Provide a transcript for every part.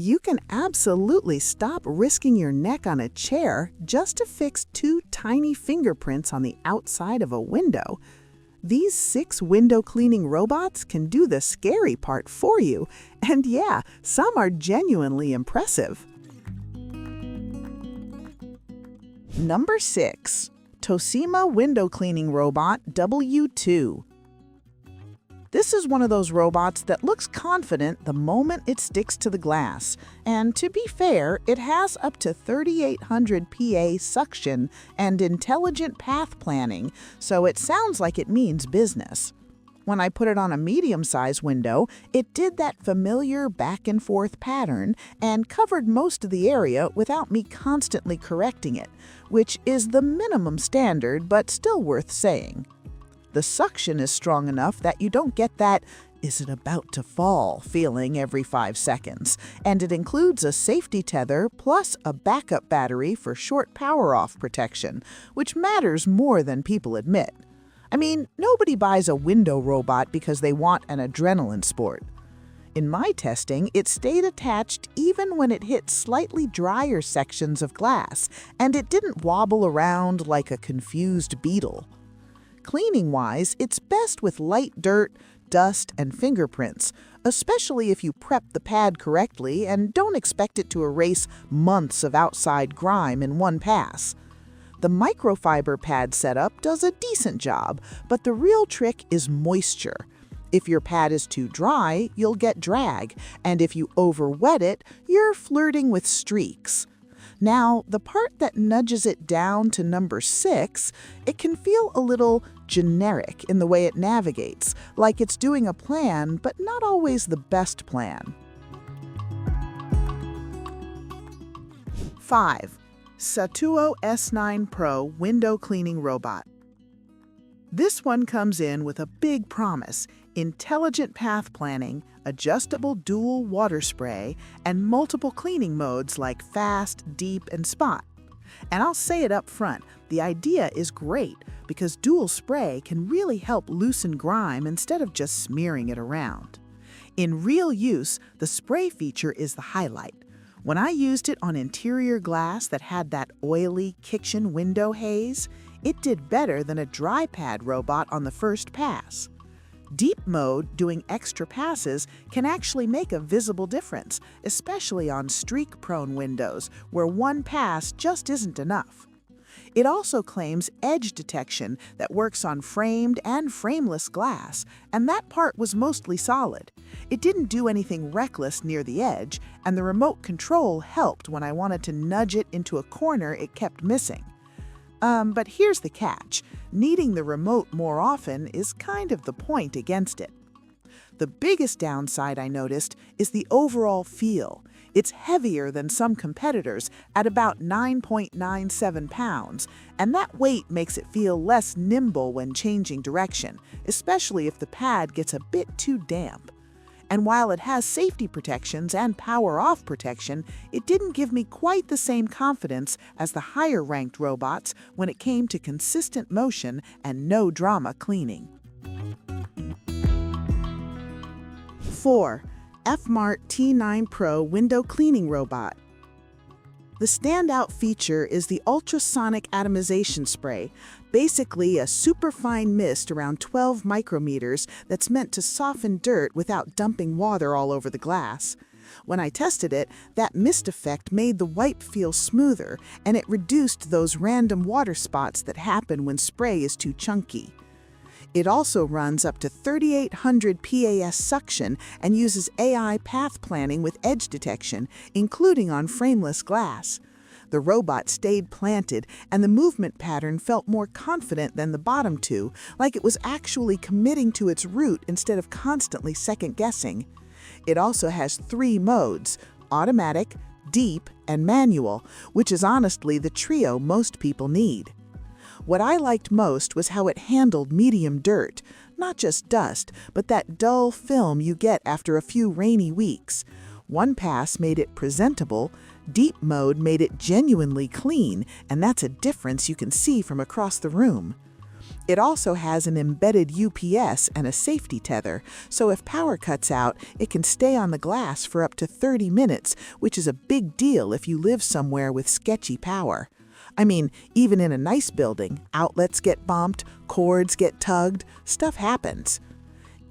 You can absolutely stop risking your neck on a chair just to fix 2 tiny fingerprints on the outside of a window. These 6 window cleaning robots can do the scary part for you, and yeah, some are genuinely impressive. Number 6. Tosima Window Cleaning Robot W2. This is one of those robots that looks confident the moment it sticks to the glass. And to be fair, it has up to 3,800 PA suction and intelligent path planning, so it sounds like it means business. When I put it on a medium-sized window, it did that familiar back-and-forth pattern and covered most of the area without me constantly correcting it, which is the minimum standard but still worth saying. The suction is strong enough that you don't get that "is it about to fall" feeling every 5 seconds, and it includes a safety tether plus a backup battery for short power-off protection, which matters more than people admit. I mean, nobody buys a window robot because they want an adrenaline sport. In my testing, it stayed attached even when it hit slightly drier sections of glass, and it didn't wobble around like a confused beetle. Cleaning-wise, it's best with light dirt, dust, and fingerprints, especially if you prep the pad correctly and don't expect it to erase months of outside grime in one pass. The microfiber pad setup does a decent job, but the real trick is moisture. If your pad is too dry, you'll get drag, and if you over-wet it, you're flirting with streaks. Now, the part that nudges it down to number 6, it can feel a little generic in the way it navigates, like it's doing a plan, but not always the best plan. 5. Satuo S9 Pro Window Cleaning Robot. This one comes in with a big promise: intelligent path planning, adjustable dual water spray, and multiple cleaning modes like fast, deep, and spot. And I'll say it up front, the idea is great because dual spray can really help loosen grime instead of just smearing it around. In real use, the spray feature is the highlight. When I used it on interior glass that had that oily kitchen window haze, it did better than a dry pad robot on the first pass. Deep mode, doing extra passes, can actually make a visible difference, especially on streak-prone windows where one pass just isn't enough. It also claims edge detection that works on framed and frameless glass, and that part was mostly solid. It didn't do anything reckless near the edge, and the remote control helped when I wanted to nudge it into a corner it kept missing. But here's the catch. Needing the remote more often is kind of the point against it. The biggest downside I noticed is the overall feel. It's heavier than some competitors at about 9.97 pounds, and that weight makes it feel less nimble when changing direction, especially if the pad gets a bit too damp. And while it has safety protections and power-off protection, it didn't give me quite the same confidence as the higher-ranked robots when it came to consistent motion and no-drama cleaning. 4. FMART T9 Pro Window Cleaning Robot. The standout feature is the ultrasonic atomization spray, basically a superfine mist around 12 micrometers that's meant to soften dirt without dumping water all over the glass. When I tested it, that mist effect made the wipe feel smoother, and it reduced those random water spots that happen when spray is too chunky. It also runs up to 3,800 PAS suction and uses AI path planning with edge detection, including on frameless glass. The robot stayed planted, and the movement pattern felt more confident than the bottom two, like it was actually committing to its route instead of constantly second-guessing. It also has 3 modes: automatic, deep, and manual, which is honestly the trio most people need. What I liked most was how it handled medium dirt, not just dust, but that dull film you get after a few rainy weeks. One pass made it presentable, deep mode made it genuinely clean, and that's a difference you can see from across the room. It also has an embedded UPS and a safety tether, so if power cuts out, it can stay on the glass for up to 30 minutes, which is a big deal if you live somewhere with sketchy power. I mean, even in a nice building, outlets get bumped, cords get tugged, stuff happens.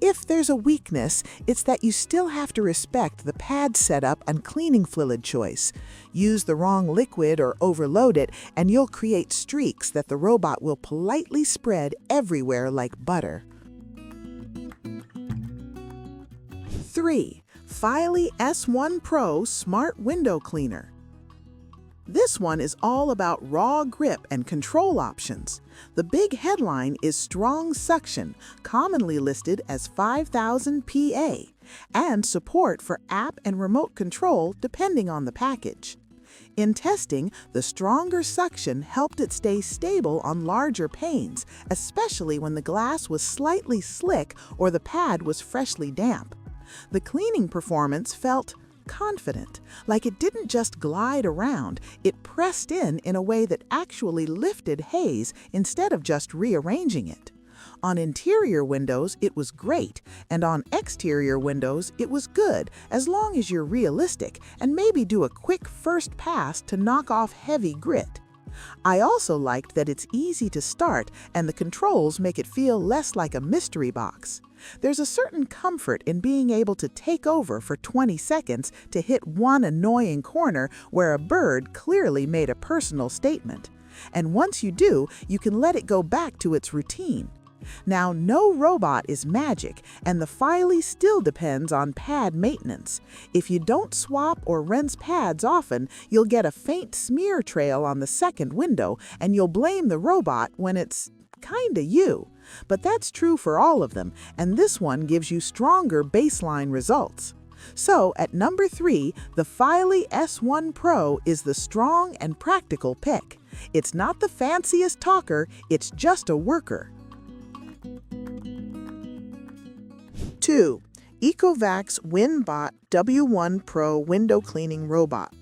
If there's a weakness, it's that you still have to respect the pad setup and cleaning fluid choice. Use the wrong liquid or overload it, and you'll create streaks that the robot will politely spread everywhere like butter. 3. FILY S1 Pro Smart Window Cleaner. This one is all about raw grip and control options. The big headline is strong suction, commonly listed as 5000 PA, and support for app and remote control depending on the package. In testing, the stronger suction helped it stay stable on larger panes, especially when the glass was slightly slick or the pad was freshly damp. The cleaning performance felt confident, like it didn't just glide around, it pressed in a way that actually lifted haze instead of just rearranging it. On interior windows, it was great, and on exterior windows, it was good, as long as you're realistic and maybe do a quick first pass to knock off heavy grit. I also liked that it's easy to start and the controls make it feel less like a mystery box. There's a certain comfort in being able to take over for 20 seconds to hit one annoying corner where a bird clearly made a personal statement. And once you do, you can let it go back to its routine. Now, no robot is magic, and the FILY still depends on pad maintenance. If you don't swap or rinse pads often, you'll get a faint smear trail on the second window, and you'll blame the robot when it's kinda you. But that's true for all of them, and this one gives you stronger baseline results. So, at number 3, the FILY S1 Pro is the strong and practical pick. It's not the fanciest talker, it's just a worker. 2. ECOVACS Winbot W1 Pro Window Cleaning Robot.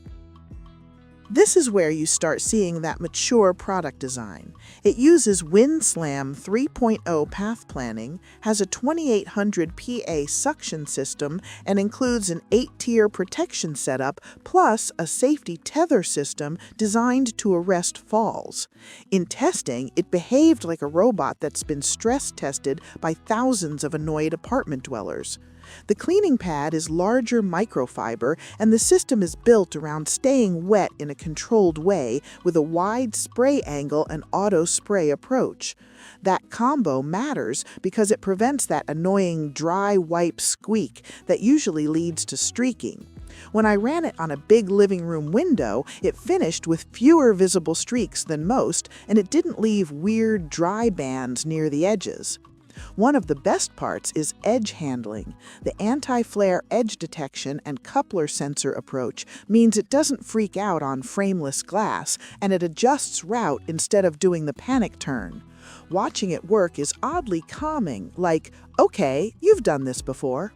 This is where you start seeing that mature product design. It uses WinSlam 3.0 path planning, has a 2800 PA suction system, and includes an 8-tier protection setup, plus a safety tether system designed to arrest falls. In testing, it behaved like a robot that's been stress tested by thousands of annoyed apartment dwellers. The cleaning pad is larger microfiber, and the system is built around staying wet in a controlled way with a wide spray angle and auto spray approach. That combo matters because it prevents that annoying dry wipe squeak that usually leads to streaking. When I ran it on a big living room window, it finished with fewer visible streaks than most, and it didn't leave weird dry bands near the edges. One of the best parts is edge handling. The anti-flare edge detection and coupler sensor approach means it doesn't freak out on frameless glass, and it adjusts route instead of doing the panic turn. Watching it work is oddly calming, like, okay, you've done this before.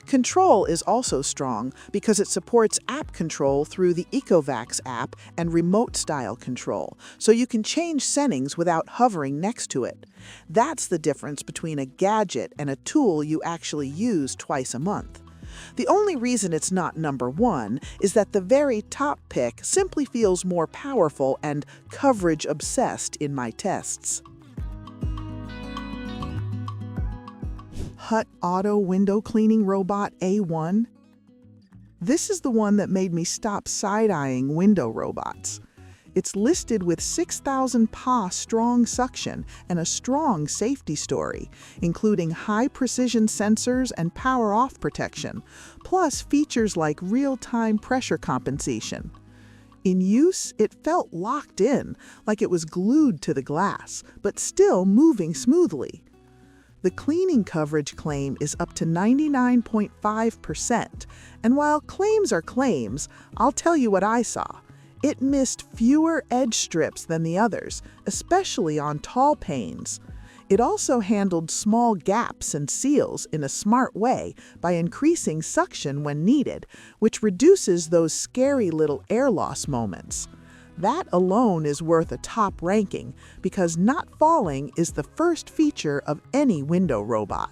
Control is also strong because it supports app control through the ECOVACS app and remote-style control, so you can change settings without hovering next to it. That's the difference between a gadget and a tool you actually use twice a month. The only reason it's not number 1 is that the very top pick simply feels more powerful and coverage-obsessed in my tests. HUTT Auto Window Cleaning Robot A1. This is the one that made me stop side-eyeing window robots. It's listed with 6,000 PA strong suction and a strong safety story, including high-precision sensors and power-off protection, plus features like real-time pressure compensation. In use, it felt locked in, like it was glued to the glass, but still moving smoothly. The cleaning coverage claim is up to 99.5%, and while claims are claims, I'll tell you what I saw. It missed fewer edge strips than the others, especially on tall panes. It also handled small gaps and seals in a smart way by increasing suction when needed, which reduces those scary little air loss moments. That alone is worth a top ranking because not falling is the first feature of any window robot.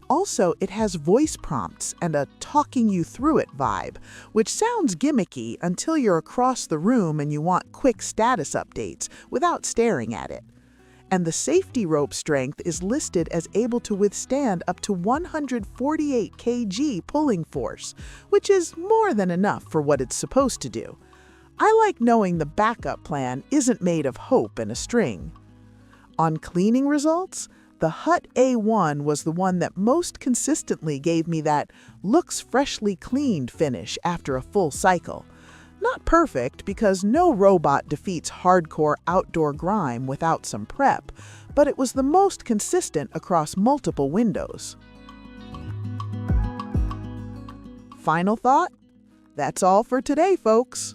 Also, it has voice prompts and a talking you through it vibe, which sounds gimmicky until you're across the room and you want quick status updates without staring at it. And the safety rope strength is listed as able to withstand up to 148 kg pulling force, which is more than enough for what it's supposed to do. I like knowing the backup plan isn't made of hope and a string. On cleaning results, the HUTT A1 was the one that most consistently gave me that looks freshly cleaned finish after a full cycle. Not perfect, because no robot defeats hardcore outdoor grime without some prep, but it was the most consistent across multiple windows. Final thought? That's all for today, folks.